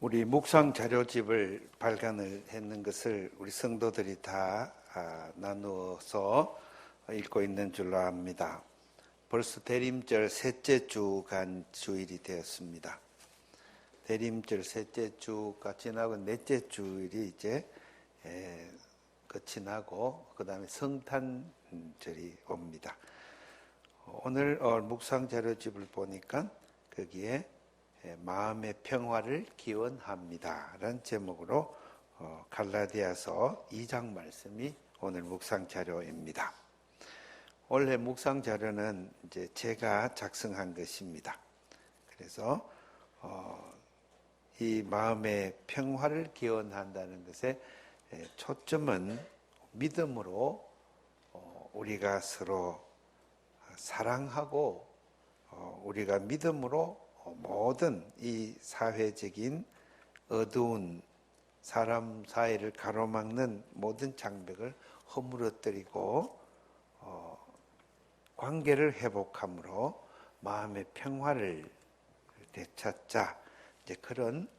우리 묵상 자료집을 발간을 했는 것을 우리 성도들이 다 나누어서 읽고 있는 줄로 압니다. 벌써 대림절 셋째 주간 주일이 되었습니다. 대림절 셋째 주가 지나고 넷째 주일이 이제 끝이 나고 그 다음에 성탄절이 옵니다. 오늘 묵상 자료집을 보니까 거기에 마음의 평화를 기원합니다 라는 제목으로 갈라디아서 2장 말씀이 오늘 묵상 자료입니다. 원래 묵상 자료는 이제 제가 작성한 것입니다. 그래서 이 마음의 평화를 기원한다는 것에 초점은 믿음으로 우리가 서로 사랑하고 우리가 믿음으로 모든 이 사회적인 어두운 사람 사이를 가로막는 모든 장벽을 허물어뜨리고 관계를 회복함으로 마음의 평화를 되찾자, 이제 그런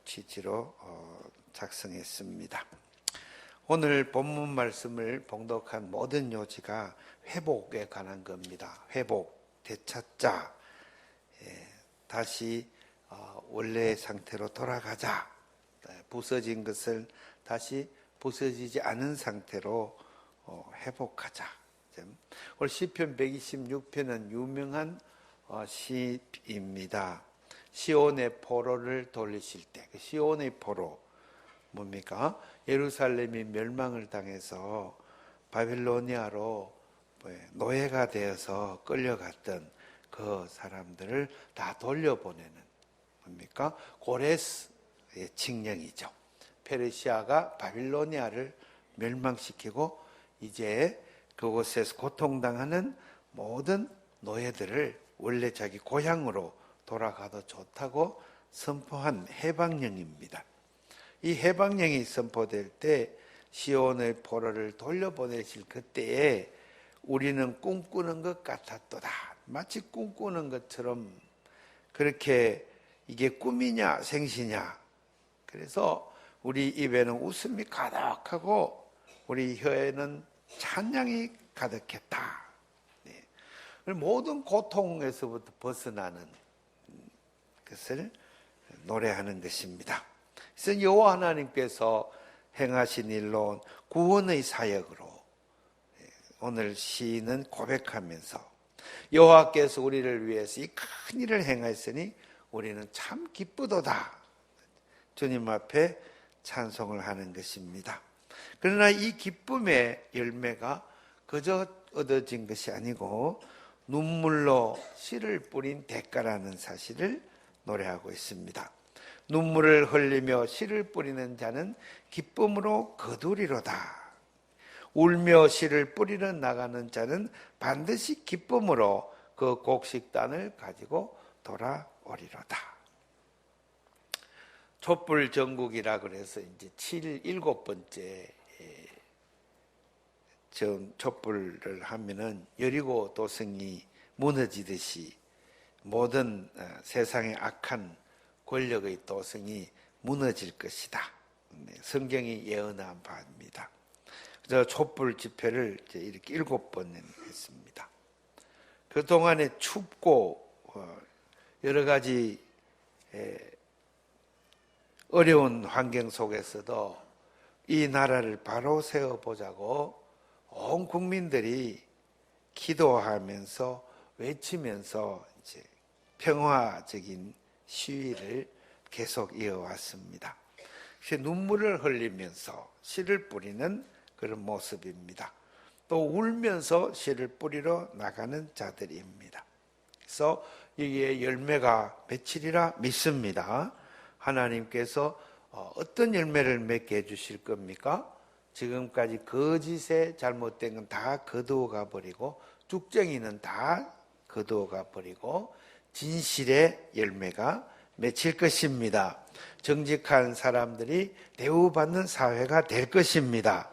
취지로 작성했습니다. 오늘 본문 말씀을 봉독한 모든 요지가 회복에 관한 겁니다. 회복, 되찾자, 다시 원래의 상태로 돌아가자, 부서진 것을 다시 부서지지 않은 상태로 회복하자. 오늘 시편 126편은 유명한 시입니다. 시온의 포로를 돌리실 때, 시온의 포로 뭡니까? 예루살렘이 멸망을 당해서 바빌로니아로 노예가 되어서 끌려갔던 그 사람들을 다 돌려보내는 뭡니까? 고레스의 칙령이죠. 페르시아가 바빌로니아를 멸망시키고 이제 그곳에서 고통당하는 모든 노예들을 원래 자기 고향으로 돌아가도 좋다고 선포한 해방령입니다. 이 해방령이 선포될 때 시온의 포로를 돌려보내실 그때에 우리는 꿈꾸는 것 같았도다. 마치 꿈꾸는 것처럼 그렇게 이게 꿈이냐 생시냐. 그래서 우리 입에는 웃음이 가득하고 우리 혀에는 찬양이 가득했다. 모든 고통에서부터 벗어나는 것을 노래하는 것입니다. 그래서 여호와 하나님께서 행하신 일로 구원의 사역으로 오늘 시인은 고백하면서 여호와께서 우리를 위해서 이 큰 일을 행하였으니 우리는 참 기쁘도다. 주님 앞에 찬송을 하는 것입니다. 그러나 이 기쁨의 열매가 그저 얻어진 것이 아니고 눈물로 씨를 뿌린 대가라는 사실을 노래하고 있습니다. 눈물을 흘리며 씨를 뿌리는 자는 기쁨으로 거두리로다. 울며 씨를 뿌리러 나가는 자는 반드시 기쁨으로 그 곡식단을 가지고 돌아오리로다. 촛불 전국이라 그래서 이제 7번째 촛불을 하면은 여리고 도성이 무너지듯이 모든 세상의 악한 권력의 도성이 무너질 것이다. 성경이 예언한 바입니다. 그래서 촛불 집회를 이렇게 7번 했습니다. 그동안에 춥고 여러 가지 어려운 환경 속에서도 이 나라를 바로 세워보자고 온 국민들이 기도하면서 외치면서 이제 평화적인 시위를 계속 이어왔습니다. 눈물을 흘리면서 씨를 뿌리는 그런 모습입니다. 또 울면서 씨를 뿌리러 나가는 자들입니다. 그래서 이게 열매가 맺히리라 믿습니다. 하나님께서 어떤 열매를 맺게 해주실 겁니까? 지금까지 거짓에 잘못된 건 다 거두어가 버리고 쭉정이는 다 거두어가 버리고 진실의 열매가 맺힐 것입니다. 정직한 사람들이 대우받는 사회가 될 것입니다.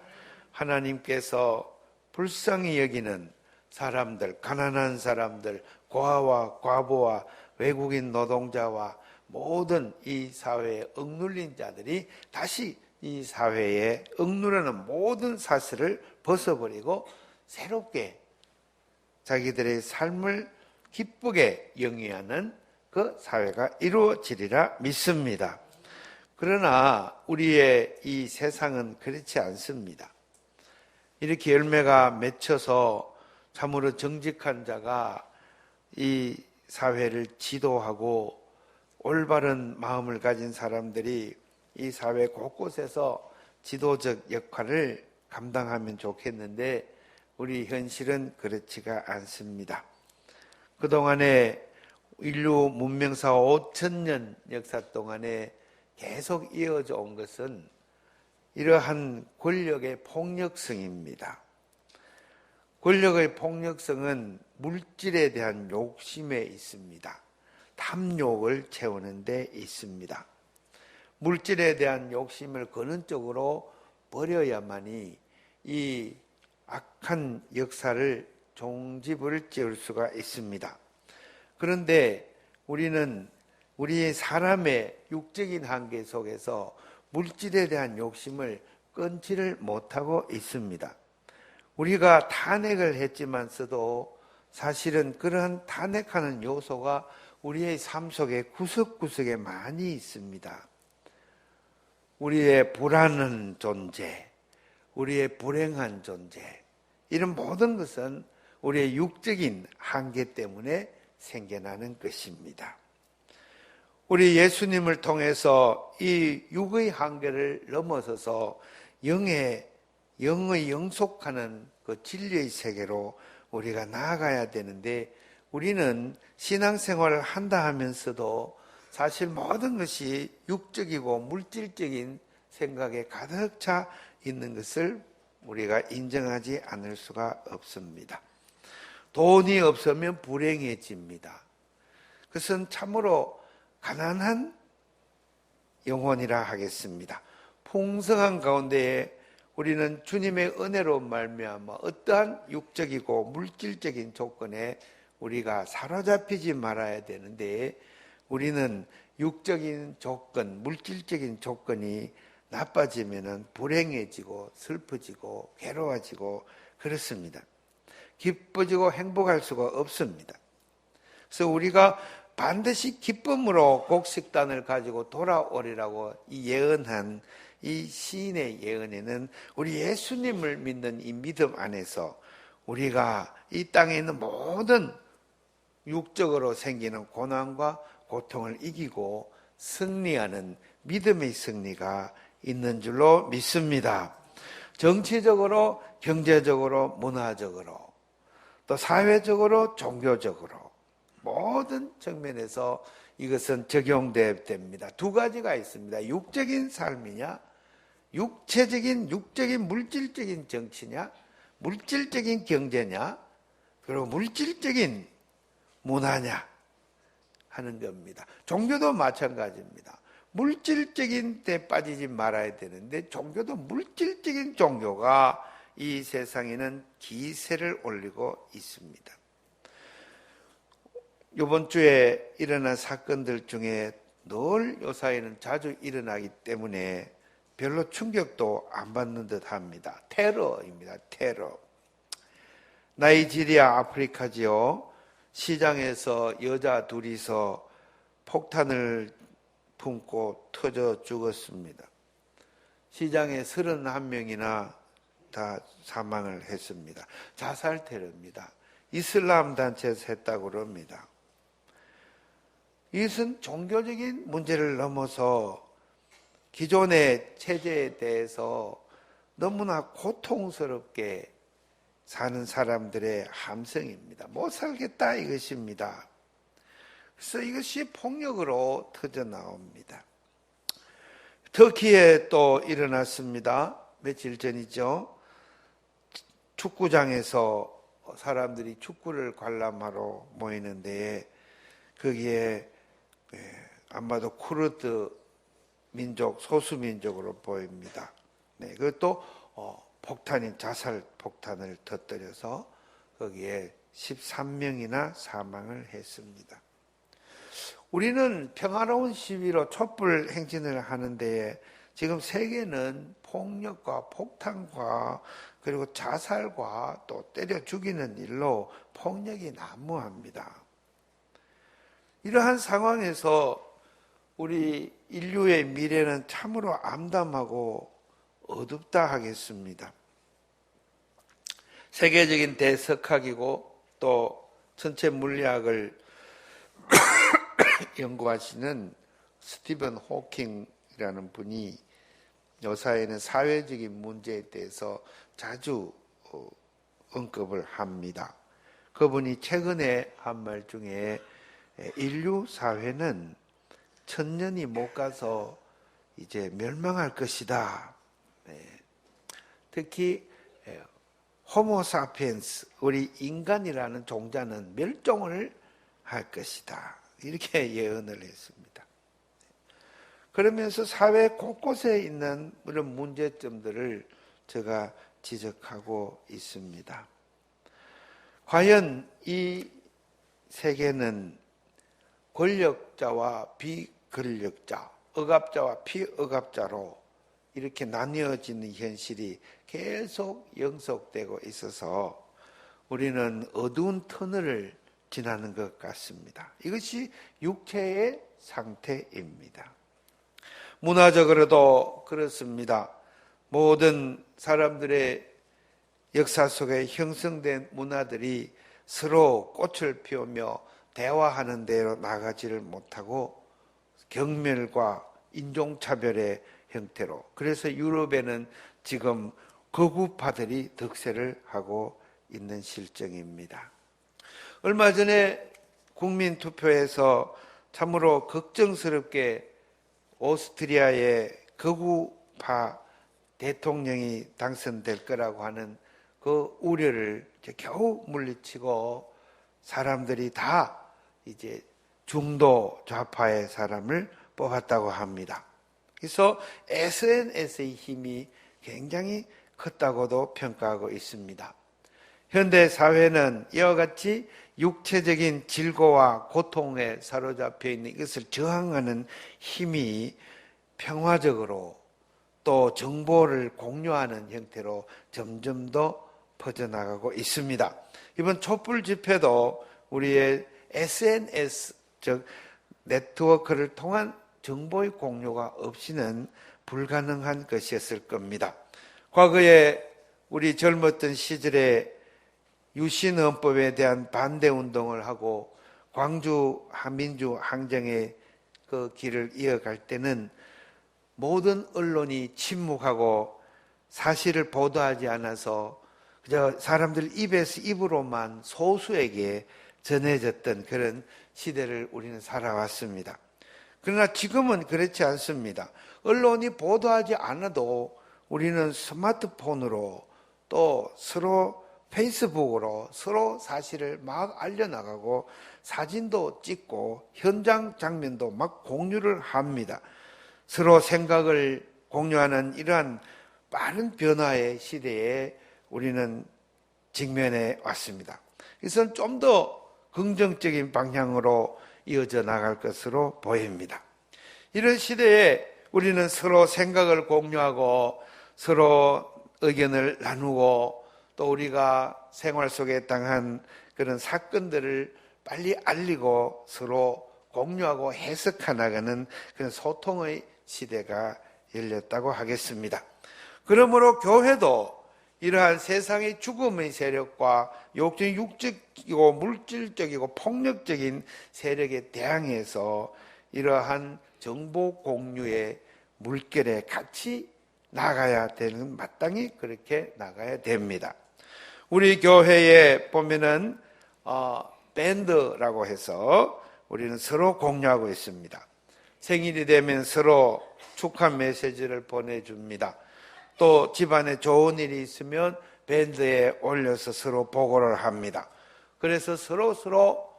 하나님께서 불쌍히 여기는 사람들, 가난한 사람들, 고아와 과부와 외국인 노동자와 모든 이 사회에 억눌린 자들이 다시 이 사회에 억누르는 모든 사슬을 벗어버리고 새롭게 자기들의 삶을 기쁘게 영위하는 그 사회가 이루어지리라 믿습니다. 그러나 우리의 이 세상은 그렇지 않습니다. 이렇게 열매가 맺혀서 참으로 정직한 자가 이 사회를 지도하고 올바른 마음을 가진 사람들이 이 사회 곳곳에서 지도적 역할을 감당하면 좋겠는데 우리 현실은 그렇지가 않습니다. 그동안에 인류 문명사 5,000년 역사 동안에 계속 이어져 온 것은 이러한 권력의 폭력성입니다. 권력의 폭력성은 물질에 대한 욕심에 있습니다. 탐욕을 채우는 데 있습니다. 물질에 대한 욕심을 근원적으로 버려야만이 이 악한 역사를 종집을 지을 수가 있습니다. 그런데 우리는 우리 사람의 육적인 한계 속에서 물질에 대한 욕심을 끊지를 못하고 있습니다. 우리가 탄핵을 했지만서도 사실은 그러한 탄핵하는 요소가 우리의 삶 속에 구석구석에 많이 있습니다. 우리의 불안한 존재, 우리의 불행한 존재, 이런 모든 것은 우리의 육적인 한계 때문에 생겨나는 것입니다. 우리 예수님을 통해서 이 육의 한계를 넘어서서 영의 영속하는 그 진리의 세계로 우리가 나아가야 되는데 우리는 신앙생활을 한다 하면서도 사실 모든 것이 육적이고 물질적인 생각에 가득 차 있는 것을 우리가 인정하지 않을 수가 없습니다. 돈이 없으면 불행해집니다. 그것은 참으로 가난한 영혼이라 하겠습니다. 풍성한 가운데에 우리는 주님의 은혜로 말미암아 어떠한 육적이고 물질적인 조건에 우리가 사로잡히지 말아야 되는데 우리는 육적인 조건, 물질적인 조건이 나빠지면 불행해지고 슬퍼지고 괴로워지고 그렇습니다. 기뻐지고 행복할 수가 없습니다. 그래서 우리가 반드시 기쁨으로 곡식단을 가지고 돌아오리라고 이 예언한 이 시인의 예언에는 우리 예수님을 믿는 이 믿음 안에서 우리가 이 땅에 있는 모든 육적으로 생기는 고난과 고통을 이기고 승리하는 믿음의 승리가 있는 줄로 믿습니다. 정치적으로, 경제적으로, 문화적으로, 또 사회적으로, 종교적으로 모든 측면에서 이것은 적용됩니다. 두 가지가 있습니다. 육적인 삶이냐, 육적인 물질적인 정치냐, 물질적인 경제냐, 그리고 물질적인 문화냐 하는 겁니다. 종교도 마찬가지입니다. 물질적인 데 빠지지 말아야 되는데 종교도 물질적인 종교가 이 세상에는 기세를 올리고 있습니다. 이번 주에 일어난 사건들 중에 늘 요사이는 자주 일어나기 때문에 별로 충격도 안 받는 듯 합니다. 테러입니다. 테러. 나이지리아 아프리카지요. 시장에서 여자 둘이서 폭탄을 품고 터져 죽었습니다. 시장에 31명이나 다 사망을 했습니다. 자살 테러입니다. 이슬람 단체에서 했다고 그럽니다. 이것은 종교적인 문제를 넘어서 기존의 체제에 대해서 너무나 고통스럽게 사는 사람들의 함성입니다. 못 살겠다 이것입니다. 그래서 이것이 폭력으로 터져 나옵니다. 터키에 또 일어났습니다. 며칠 전이죠. 축구장에서 사람들이 축구를 관람하러 모이는데 거기에 아마도 쿠르드 민족, 소수민족으로 보입니다. 네, 그것도 폭탄인 자살 폭탄을 터뜨려서 거기에 13명이나 사망을 했습니다. 우리는 평화로운 시위로 촛불 행진을 하는데 지금 세계는 폭력과 폭탄과 그리고 자살과 또 때려 죽이는 일로 폭력이 난무합니다. 이러한 상황에서 우리 인류의 미래는 참으로 암담하고 어둡다 하겠습니다. 세계적인 대석학이고 또 전체 물리학을 연구하시는 스티븐 호킹이라는 분이 여사에는 사회적인 문제에 대해서 자주 언급을 합니다. 그분이 최근에 한 말 중에 인류 사회는 1000년이 못 가서 이제 멸망할 것이다. 특히 호모사피엔스, 우리 인간이라는 종자는 멸종을 할 것이다. 이렇게 예언을 했습니다. 그러면서 사회 곳곳에 있는 이런 문제점들을 제가 지적하고 있습니다. 과연 이 세계는 권력자와 비권력자, 억압자와 피억압자로 이렇게 나뉘어지는 현실이 계속 영속되고 있어서 우리는 어두운 터널을 지나는 것 같습니다. 이것이 육체의 상태입니다. 문화적으로도 그렇습니다. 모든 사람들의 역사 속에 형성된 문화들이 서로 꽃을 피우며 대화하는 대로 나가지를 못하고 경멸과 인종차별의 형태로, 그래서 유럽에는 지금 거구파들이 득세를 하고 있는 실정입니다. 얼마 전에 국민투표에서 참으로 걱정스럽게 오스트리아의 극우파 대통령이 당선될 거라고 하는 그 우려를 겨우 물리치고 사람들이 다 이제 중도 좌파의 사람을 뽑았다고 합니다. 그래서 SNS의 힘이 굉장히 컸다고도 평가하고 있습니다. 현대 사회는 이와 같이 육체적인 질고와 고통에 사로잡혀 있는 이것을 저항하는 힘이 평화적으로 또 정보를 공유하는 형태로 점점 더 퍼져나가고 있습니다. 이번 촛불 집회도 우리의 SNS, 즉 네트워크를 통한 정보의 공유가 없이는 불가능한 것이었을 겁니다. 과거에 우리 젊었던 시절에 유신헌법에 대한 반대운동을 하고 광주 한민주 항쟁의 그 길을 이어갈 때는 모든 언론이 침묵하고 사실을 보도하지 않아서 그저 사람들 입에서 입으로만 소수에게 전해졌던 그런 시대를 우리는 살아왔습니다. 그러나 지금은 그렇지 않습니다. 언론이 보도하지 않아도 우리는 스마트폰으로 또 서로 페이스북으로 서로 사실을 막 알려나가고 사진도 찍고 현장 장면도 막 공유를 합니다. 서로 생각을 공유하는 이러한 빠른 변화의 시대에 우리는 직면해 왔습니다. 그래서 좀 더 긍정적인 방향으로 이어져 나갈 것으로 보입니다. 이런 시대에 우리는 서로 생각을 공유하고 서로 의견을 나누고 또 우리가 생활 속에 당한 그런 사건들을 빨리 알리고 서로 공유하고 해석해 나가는 그런 소통의 시대가 열렸다고 하겠습니다. 그러므로 교회도 이러한 세상의 죽음의 세력과 육적이고 물질적이고 폭력적인 세력에 대항해서 이러한 정보 공유의 물결에 같이 나가야 되는, 마땅히 그렇게 나가야 됩니다. 우리 교회에 보면은 밴드라고 해서 우리는 서로 공유하고 있습니다. 생일이 되면 서로 축하 메시지를 보내줍니다. 또 집안에 좋은 일이 있으면 밴드에 올려서 서로 보고를 합니다. 그래서 서로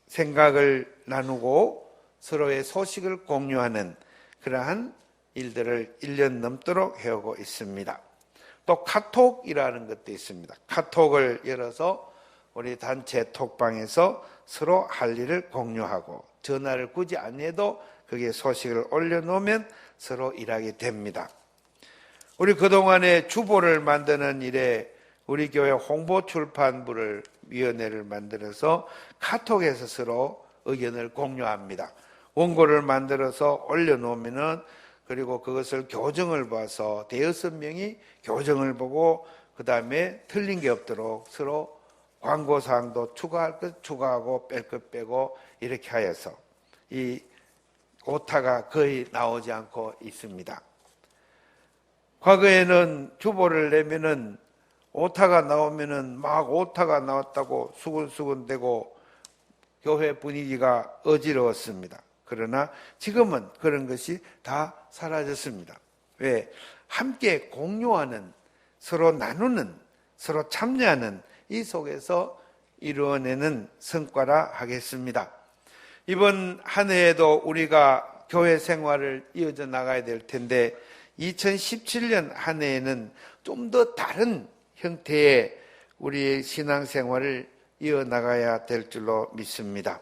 생각을 나누고 서로의 소식을 공유하는 그러한 일들을 1년 넘도록 해오고 있습니다. 또 카톡이라는 것도 있습니다. 카톡을 열어서 우리 단체 톡방에서 서로 할 일을 공유하고 전화를 굳이 안 해도 거기에 소식을 올려놓으면 서로 일하게 됩니다. 우리 그동안에 주보를 만드는 일에 우리 교회 홍보출판부를 위원회를 만들어서 카톡에서 서로 의견을 공유합니다. 원고를 만들어서 올려놓으면은 그리고 그것을 교정을 봐서 대여섯 명이 교정을 보고 그 다음에 틀린 게 없도록 서로 광고사항도 추가할 것 추가하고 뺄 것 빼고 이렇게 하여서 이 오타가 거의 나오지 않고 있습니다. 과거에는 주보를 내면은 오타가 나오면은 막 오타가 나왔다고 수근수근대고 교회 분위기가 어지러웠습니다. 그러나 지금은 그런 것이 다 사라졌습니다. 왜? 함께 공유하는, 서로 나누는, 서로 참여하는 이 속에서 이루어내는 성과라 하겠습니다. 이번 한 해에도 우리가 교회 생활을 이어져 나가야 될 텐데 2017년 한 해에는 좀 더 다른 형태의 우리의 신앙생활을 이어나가야 될 줄로 믿습니다.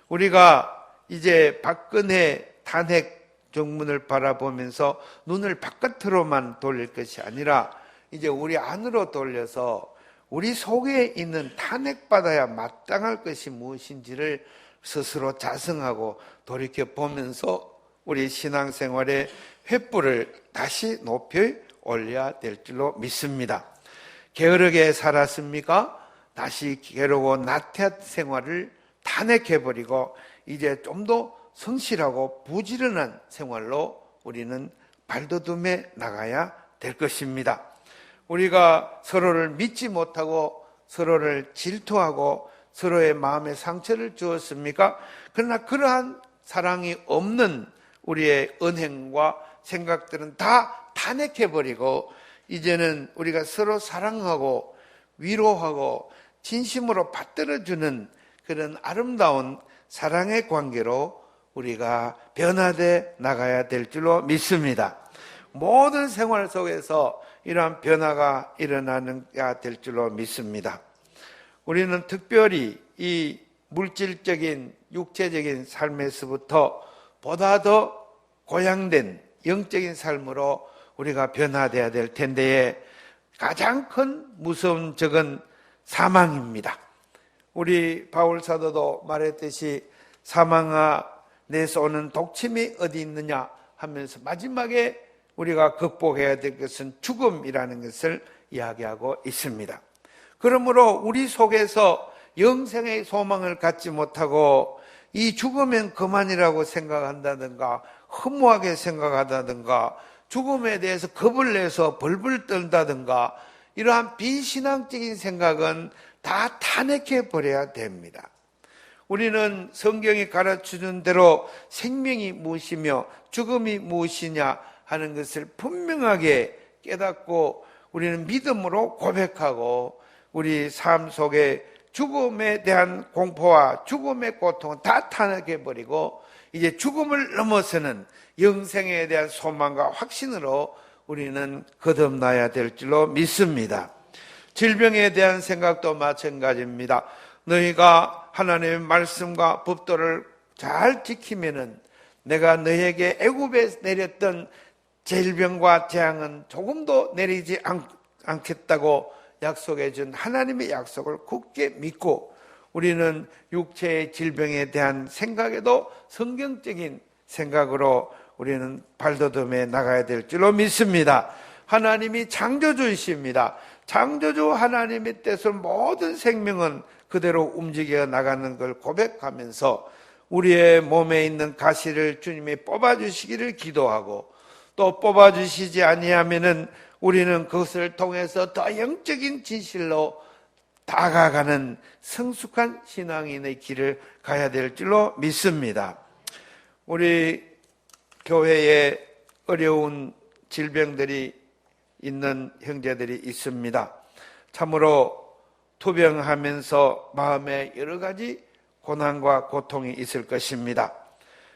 우리가 이제 박근혜 탄핵 정문을 바라보면서 눈을 바깥으로만 돌릴 것이 아니라 이제 우리 안으로 돌려서 우리 속에 있는 탄핵받아야 마땅할 것이 무엇인지를 스스로 자성하고 돌이켜보면서 우리 신앙생활의 횃불을 다시 높여 올려야 될 줄로 믿습니다. 게으르게 살았습니까? 다시 게으르고 나태한 생활을 탄핵해버리고 이제 좀 더 성실하고 부지런한 생활로 우리는 발돋움해 나가야 될 것입니다. 우리가 서로를 믿지 못하고 서로를 질투하고 서로의 마음에 상처를 주었습니까? 그러나 그러한 사랑이 없는 우리의 언행과 생각들은 다 탄핵해버리고 이제는 우리가 서로 사랑하고 위로하고 진심으로 받들어주는 그런 아름다운 사랑의 관계로 우리가 변화돼 나가야 될 줄로 믿습니다. 모든 생활 속에서 이러한 변화가 일어나야 될 줄로 믿습니다. 우리는 특별히 이 물질적인 육체적인 삶에서부터 보다 더 고양된 영적인 삶으로 우리가 변화돼야 될 텐데 가장 큰 무서운 적은 사망입니다. 우리 바울 사도도 말했듯이 사망아 내 쏘는 독침이 어디 있느냐 하면서 마지막에 우리가 극복해야 될 것은 죽음이라는 것을 이야기하고 있습니다. 그러므로 우리 속에서 영생의 소망을 갖지 못하고 이 죽으면 그만이라고 생각한다든가 허무하게 생각한다든가 죽음에 대해서 겁을 내서 벌벌 떨다든가 이러한 비신앙적인 생각은 다 탄핵해 버려야 됩니다. 우리는 성경이 가르쳐준 대로 생명이 무엇이며 죽음이 무엇이냐 하는 것을 분명하게 깨닫고 우리는 믿음으로 고백하고 우리 삶 속에 죽음에 대한 공포와 죽음의 고통은 다 탄핵해 버리고 이제 죽음을 넘어서는 영생에 대한 소망과 확신으로 우리는 거듭나야 될 줄로 믿습니다. 질병에 대한 생각도 마찬가지입니다. 너희가 하나님의 말씀과 법도를 잘 지키면은 내가 너희에게 애굽에 내렸던 질병과 재앙은 조금도 내리지 않겠다고 약속해 준 하나님의 약속을 굳게 믿고 우리는 육체의 질병에 대한 생각에도 성경적인 생각으로 우리는 발돋움해 나가야 될 줄로 믿습니다. 하나님이 창조주이십니다. 창조주 하나님의 뜻으로 모든 생명은 그대로 움직여 나가는 걸 고백하면서 우리의 몸에 있는 가시를 주님이 뽑아주시기를 기도하고 또 뽑아주시지 아니하면은 우리는 그것을 통해서 더 영적인 진실로 다가가는 성숙한 신앙인의 길을 가야 될 줄로 믿습니다. 우리 교회에 어려운 질병들이 있는 형제들이 있습니다. 참으로 투병하면서 마음에 여러 가지 고난과 고통이 있을 것입니다.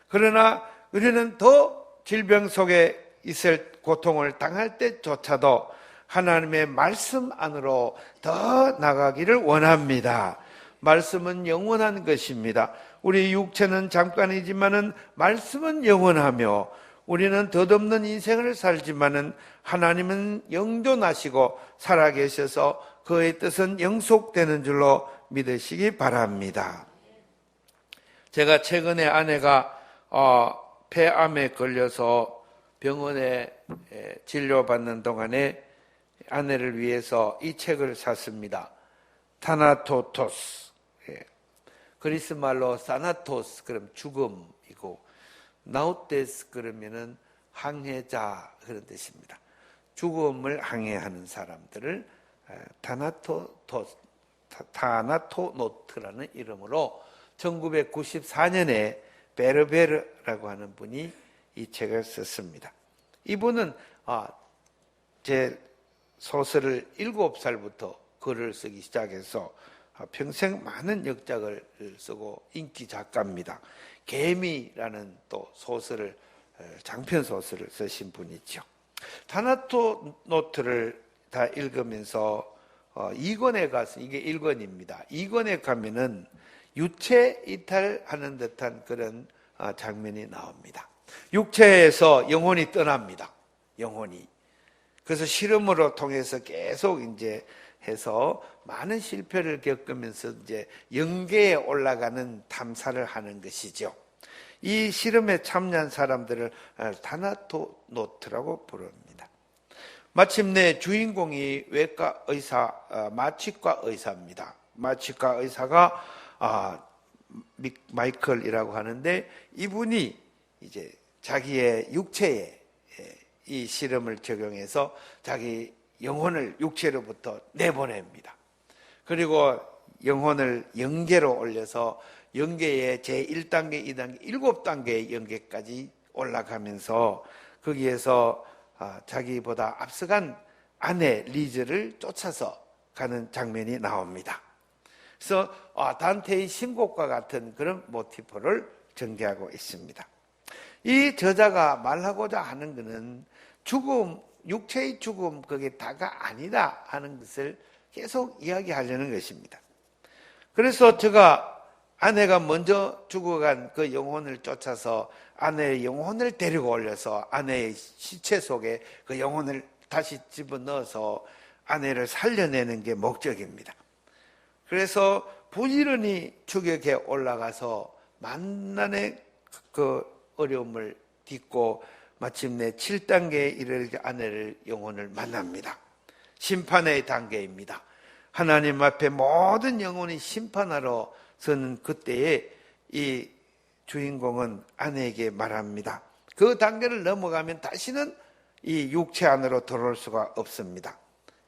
그러나 우리는 더 질병 속에 있을 고통을 당할 때조차도 하나님의 말씀 안으로 더 나가기를 원합니다. 말씀은 영원한 것입니다. 우리 육체는 잠깐이지만은 말씀은 영원하며 우리는 덧없는 인생을 살지만은 하나님은 영존하시고 살아계셔서 그의 뜻은 영속되는 줄로 믿으시기 바랍니다. 제가 최근에 아내가 폐암에 걸려서 병원에 진료받는 동안에 아내를 위해서 이 책을 샀습니다. 타나토토스. 그리스 말로 사나토스 그럼 죽음이고 나우테스 그러면은 항해자 그런 뜻입니다. 죽음을 항해하는 사람들을 타나토노트라는 이름으로 1994년에 베르베르라고 하는 분이 이 책을 썼습니다. 이분은 제 소설을 7살부터 글을 쓰기 시작해서 평생 많은 역작을 쓰고 인기 작가입니다. 개미라는 또 소설을 장편 소설을 쓰신 분이죠. 타나토노트를 다 읽으면서 2권에 가서 이게 1권입니다. 2권에 가면은 유체 이탈하는 듯한 그런 장면이 나옵니다. 육체에서 영혼이 떠납니다. 영혼이. 그래서 실험으로 통해서 계속 이제 해서 많은 실패를 겪으면서 이제 영계에 올라가는 탐사를 하는 것이죠. 이 실험에 참여한 사람들을 타나토노트라고 부릅니다. 마침내 주인공이 외과 의사, 마취과 의사입니다. 마취과 의사가 마이클이라고 하는데 이분이 이제 자기의 육체에 이 실험을 적용해서 자기 영혼을 육체로부터 내보냅니다. 그리고 영혼을 영계로 올려서 영계의 제1단계, 2단계, 7단계의 영계까지 올라가면서 거기에서 자기보다 앞서간 아내 리즈를 쫓아서 가는 장면이 나옵니다. 그래서 단테의 신곡과 같은 그런 모티프를 전개하고 있습니다. 이 저자가 말하고자 하는 것은 죽음, 육체의 죽음 그게 다가 아니다 하는 것을 계속 이야기하려는 것입니다. 그래서 제가 아내가 먼저 죽어간 그 영혼을 쫓아서 아내의 영혼을 데리고 올려서 아내의 시체 속에 그 영혼을 다시 집어넣어서 아내를 살려내는 게 목적입니다. 그래서 부지런히 추격에 올라가서 만난의 그 어려움을 딛고 마침내 7단계에 이르게 아내를 영혼을 만납니다. 심판의 단계입니다. 하나님 앞에 모든 영혼이 심판하러 서는 그때에 이 주인공은 아내에게 말합니다. 그 단계를 넘어가면 다시는 이 육체 안으로 들어올 수가 없습니다.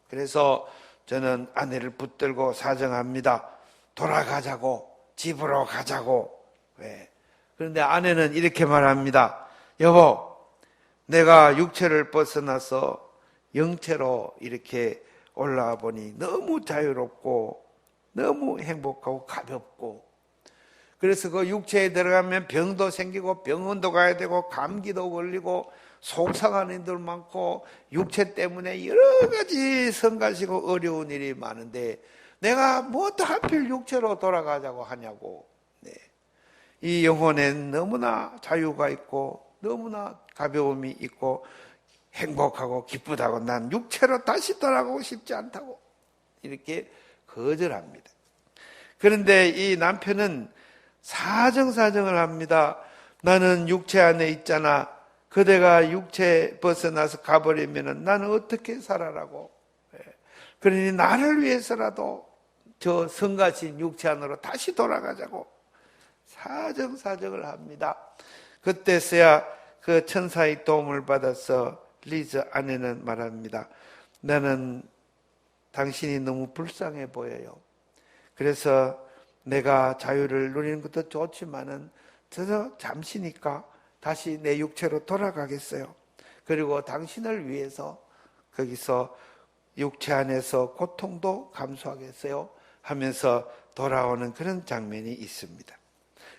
그래서 저는 아내를 붙들고 사정합니다. 돌아가자고, 집으로 가자고. 왜? 그런데 아내는 이렇게 말합니다. 여보, 내가 육체를 벗어나서 영체로 이렇게 올라와 보니 너무 자유롭고 너무 행복하고 가볍고 그래서 그 육체에 들어가면 병도 생기고 병원도 가야 되고 감기도 걸리고 속상한 일들 많고 육체 때문에 여러 가지 성가시고 어려운 일이 많은데 내가 뭐 또 하필 육체로 돌아가자고 하냐고. 네. 이 영혼엔 너무나 자유가 있고 너무나 가벼움이 있고 행복하고 기쁘다고 난 육체로 다시 돌아가고 싶지 않다고 이렇게 거절합니다. 그런데 이 남편은 사정사정을 합니다. 나는 육체 안에 있잖아. 그대가 육체 벗어나서 가버리면 나는 어떻게 살아라고. 그러니 나를 위해서라도 저 성가신 육체 안으로 다시 돌아가자고 사정사정을 합니다. 그때서야 그 천사의 도움을 받아서 리즈 아내는 말합니다. 나는 당신이 너무 불쌍해 보여요. 그래서 내가 자유를 누리는 것도 좋지만은 저 잠시니까 다시 내 육체로 돌아가겠어요. 그리고 당신을 위해서 거기서 육체 안에서 고통도 감수하겠어요 하면서 돌아오는 그런 장면이 있습니다.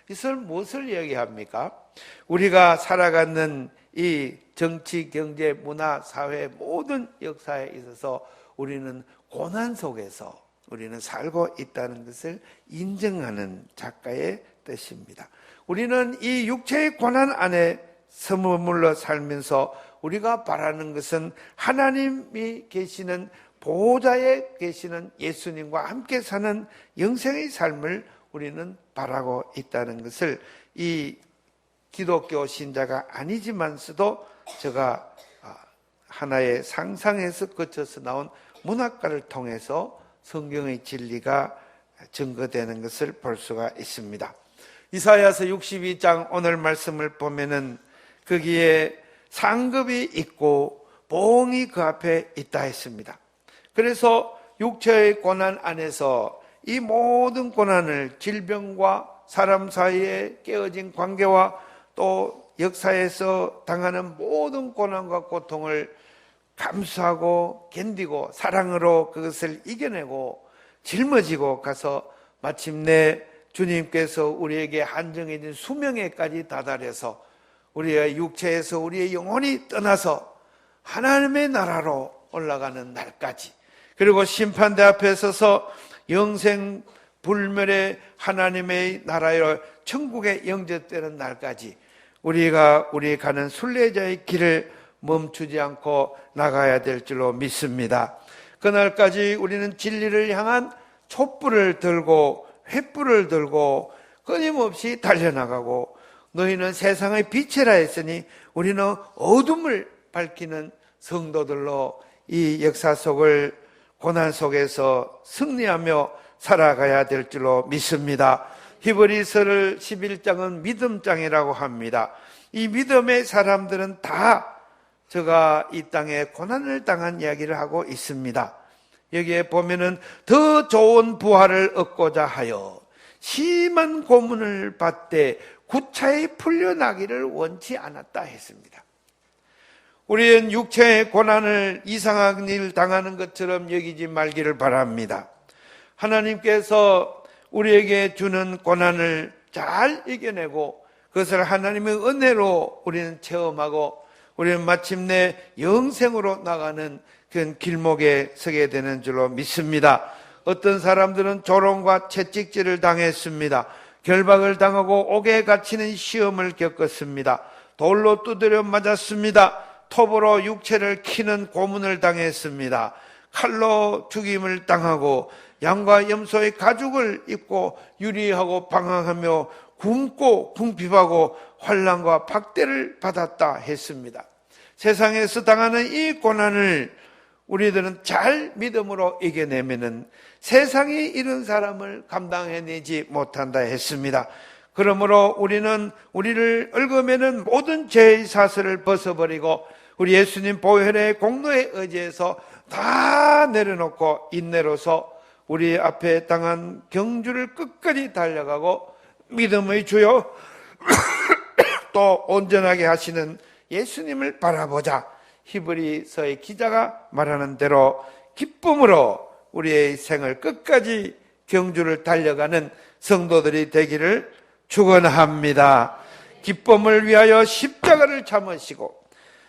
이것을 무엇을 이야기합니까? 우리가 살아가는 이 정치, 경제, 문화, 사회 모든 역사에 있어서 우리는 고난 속에서 우리는 살고 있다는 것을 인정하는 작가의 뜻입니다. 우리는 이 육체의 고난 안에 머물러 살면서 우리가 바라는 것은 하나님이 계시는 보호자에 계시는 예수님과 함께 사는 영생의 삶을 우리는 바라고 있다는 것을 이 기독교 신자가 아니지만서도 제가 하나의 상상에서 거쳐서 나온 문학가를 통해서 성경의 진리가 증거되는 것을 볼 수가 있습니다. 이사야서 62장 오늘 말씀을 보면은 거기에 상급이 있고 보응이 그 앞에 있다 했습니다. 그래서 육체의 고난 안에서 이 모든 고난을 질병과 사람 사이에 깨어진 관계와 또 역사에서 당하는 모든 고난과 고통을 감수하고 견디고 사랑으로 그것을 이겨내고 짊어지고 가서 마침내 주님께서 우리에게 한정해진 수명에까지 다다려서 우리의 육체에서 우리의 영혼이 떠나서 하나님의 나라로 올라가는 날까지, 그리고 심판대 앞에 서서 영생 불멸의 하나님의 나라로 천국에 영접되는 날까지 우리가 가는 순례자의 길을 멈추지 않고 나가야 될 줄로 믿습니다. 그날까지 우리는 진리를 향한 촛불을 들고 횃불을 들고 끊임없이 달려나가고, 너희는 세상의 빛이라 했으니 우리는 어둠을 밝히는 성도들로 이 역사 속을 고난 속에서 승리하며 살아가야 될 줄로 믿습니다. 히브리서를 11장은 믿음장이라고 합니다. 이 믿음의 사람들은 다 저가 이 땅에 고난을 당한 이야기를 하고 있습니다. 여기에 보면은 더 좋은 부활을 얻고자 하여 심한 고문을 받되 구차히 풀려나기를 원치 않았다 했습니다. 우리는 육체의 고난을 이상한 일 당하는 것처럼 여기지 말기를 바랍니다. 하나님께서 우리에게 주는 고난을 잘 이겨내고 그것을 하나님의 은혜로 우리는 체험하고 우리는 마침내 영생으로 나가는 그런 길목에 서게 되는 줄로 믿습니다. 어떤 사람들은 조롱과 채찍질을 당했습니다. 결박을 당하고 옥에 갇히는 시험을 겪었습니다. 돌로 두드려 맞았습니다. 톱으로 육체를 키는 고문을 당했습니다. 칼로 죽임을 당하고 양과 염소의 가죽을 입고 유리하고 방황하며 굶고 궁핍하고 환난과 박대를 받았다 했습니다. 세상에서 당하는 이 고난을 우리들은 잘 믿음으로 이겨내면은 세상이 이런 사람을 감당해내지 못한다 했습니다. 그러므로 우리는 우리를 얽어매는 모든 죄의 사슬을 벗어버리고 우리 예수님 보혈의 공로에 의지해서 다 내려놓고 인내로서 우리 앞에 당한 경주를 끝까지 달려가고 믿음의 주요 또 온전하게 하시는 예수님을 바라보자. 히브리서의 기자가 말하는 대로 기쁨으로 우리의 생을 끝까지 경주를 달려가는 성도들이 되기를 축원합니다. 기쁨을 위하여 십자가를 참으시고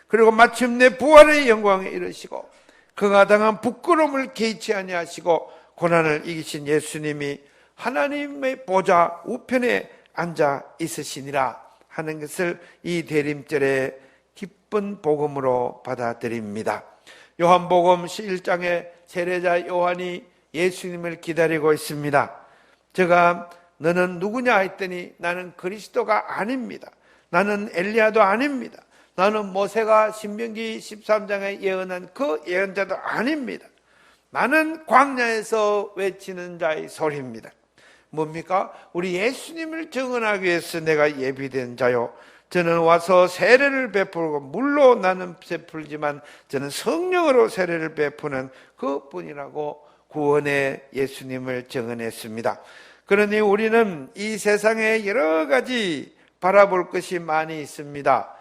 그리고 마침내 부활의 영광에 이르시고 그가 당한 부끄러움을 개의치 아니하시고 고난을 이기신 예수님이 하나님의 보좌 우편에 앉아 있으시니라 하는 것을 이 대림절에 기쁜 복음으로 받아들입니다. 요한복음 1장에 세례자 요한이 예수님을 기다리고 있습니다. 제가 너는 누구냐 했더니 나는 그리스도가 아닙니다. 나는 엘리야도 아닙니다. 나는 모세가 신명기 13장에 예언한 그 예언자도 아닙니다. 나는 광야에서 외치는 자의 소리입니다. 뭡니까? 우리 예수님을 증언하기 위해서 내가 예비된 자요. 저는 와서 세례를 베풀고 물로 나는 베풀지만 저는 성령으로 세례를 베푸는 그뿐이라고 구원의 예수님을 증언했습니다. 그러니 우리는 이 세상에 여러 가지 바라볼 것이 많이 있습니다.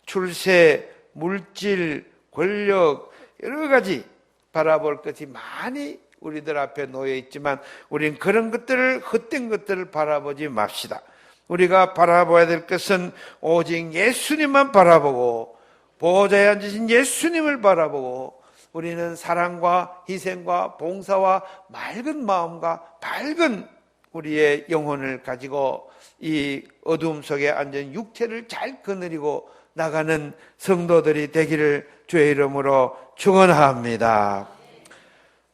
출세, 물질, 권력 여러 가지 바라볼 것이 많이 우리들 앞에 놓여 있지만 우리는 그런 것들을 헛된 것들을 바라보지 맙시다. 우리가 바라봐야 될 것은 오직 예수님만 바라보고 보호자에 앉으신 예수님을 바라보고 우리는 사랑과 희생과 봉사와 맑은 마음과 밝은 우리의 영혼을 가지고 이 어두움 속에 앉은 육체를 잘 거느리고 나가는 성도들이 되기를 주의 이름으로 축원합니다.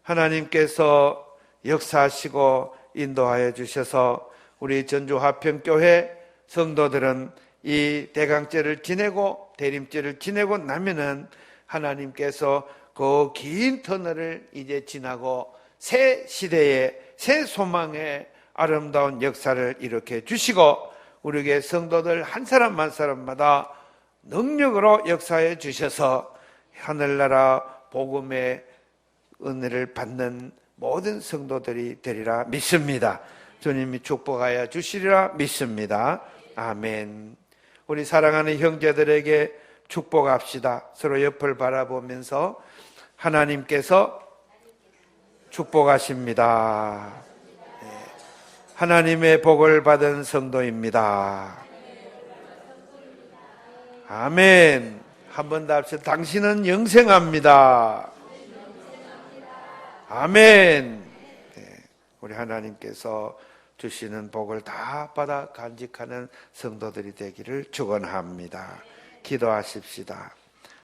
하나님께서 역사하시고 인도하여 주셔서 우리 전주화평교회 성도들은 이 대강절을 지내고 대림절을 지내고 나면은 하나님께서 그 긴 터널을 이제 지나고 새 시대의 새 소망의 아름다운 역사를 일으켜 주시고 우리에게 성도들 한 사람 한 사람마다 능력으로 역사해 주셔서 하늘나라 복음의 은혜를 받는 모든 성도들이 되리라 믿습니다. 주님이 축복하여 주시리라 믿습니다. 아멘. 우리 사랑하는 형제들에게 축복합시다. 서로 옆을 바라보면서 하나님께서 축복하십니다. 네. 하나님의 복을 받은 성도입니다. 아멘. 한 번 더 합시다. 당신은 영생합니다. 아멘. 네. 우리 하나님께서 주시는 복을 다 받아 간직하는 성도들이 되기를 축원합니다. 기도하십시다.